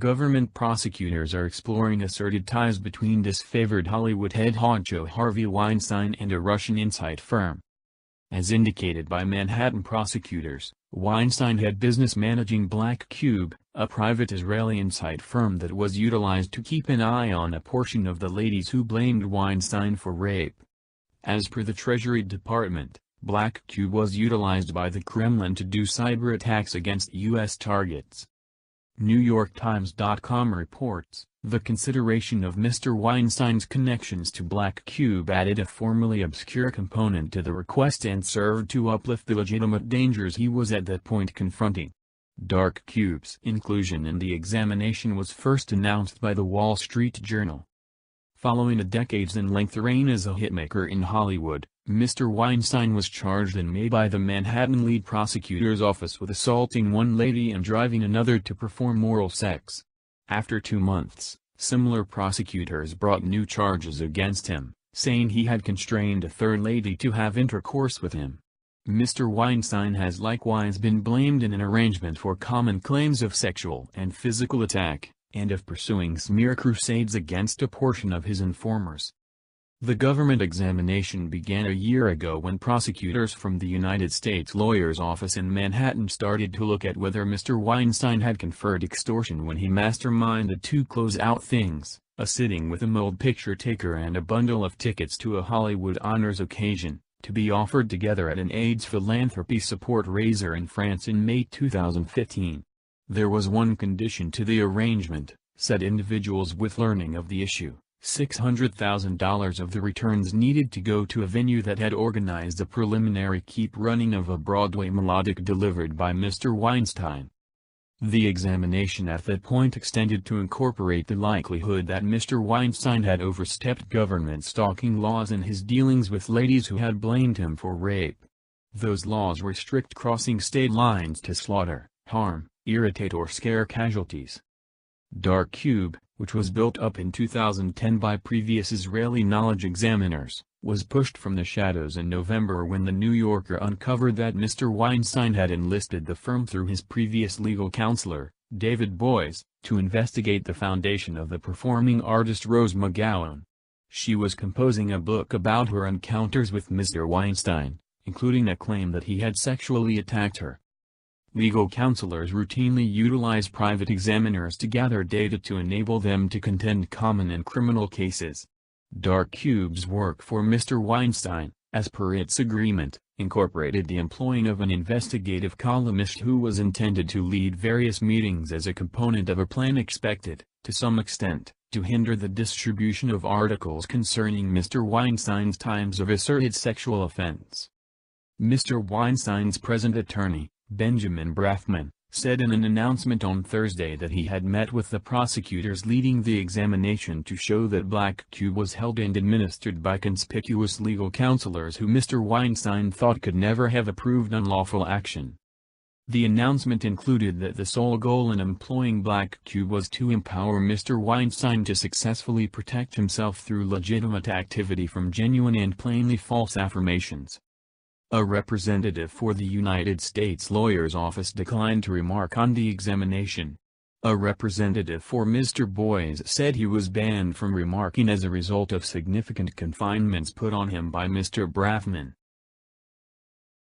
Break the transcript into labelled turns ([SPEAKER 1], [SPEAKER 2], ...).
[SPEAKER 1] government prosecutors are exploring asserted ties between disfavored Hollywood head honcho Harvey Weinstein and a Russian insight firm. As indicated by Manhattan prosecutors, Weinstein had business managing Black Cube, a private Israeli insight firm that was utilized to keep an eye on a portion of the ladies who blamed Weinstein for rape. As per the Treasury Department, Black Cube was utilized by the Kremlin to do cyberattacks against U.S. targets. NewYorkTimes.com reports, the consideration of Mr. Weinstein's connections to Black Cube added a formerly obscure component to the request and served to uplift the legitimate dangers he was at that point confronting. Dark Cube's inclusion in the examination was first announced by the Wall Street Journal. Following a decades-in-length reign as a hitmaker in Hollywood, Mr. Weinstein was charged in May by the Manhattan lead prosecutor's office with assaulting one lady and driving another to perform oral sex. After 2 months, similar prosecutors brought new charges against him, saying he had constrained a third lady to have intercourse with him. Mr. Weinstein has likewise been blamed in an arrangement for common claims of sexual and physical attack, and of pursuing smear crusades against a portion of his informers. The government examination began a year ago when prosecutors from the United States Lawyer's Office in Manhattan started to look at whether Mr. Weinstein had conferred extortion when he masterminded 2 close-out things, a sitting with a mold picture taker and a bundle of tickets to a Hollywood honors occasion, to be offered together at an AIDS philanthropy support raiser in France in May 2015. There was one condition to the arrangement, said individuals with learning of the issue. $600,000 of the returns needed to go to a venue that had organized a preliminary keep running of a Broadway melodic delivered by Mr. Weinstein. The examination at that point extended to incorporate the likelihood that Mr. Weinstein had overstepped government stalking laws in his dealings with ladies who had blamed him for rape. Those laws restrict crossing state lines to slaughter, harm, irritate or scare casualties. Dark Cube, which was built up in 2010 by previous Israeli knowledge examiners, was pushed from the shadows in November when The New Yorker uncovered that Mr. Weinstein had enlisted the firm through his previous legal counselor, David Boies, to investigate the foundation of the performing artist Rose McGowan. She was composing a book about her encounters with Mr. Weinstein, including a claim that he had sexually attacked her. Legal counselors routinely utilize private examiners to gather data to enable them to contend common and criminal cases. Dark Cube's work for Mr. Weinstein, as per its agreement, incorporated the employing of an investigative columnist who was intended to lead various meetings as a component of a plan expected, to some extent, to hinder the distribution of articles concerning Mr. Weinstein's times of asserted sexual offense. Mr. Weinstein's present attorney, Benjamin Brafman, said in an announcement on Thursday that he had met with the prosecutors leading the examination to show that Black Cube was held and administered by conspicuous legal counselors who Mr. Weinstein thought could never have approved unlawful action. The announcement included that the sole goal in employing Black Cube was to empower Mr. Weinstein to successfully protect himself through legitimate activity from genuine and plainly false affirmations. A representative for the United States Lawyer's Office declined to remark on the examination. A representative for Mr. Boies said he was banned from remarking as a result of significant confinements put on him by Mr. Brafman.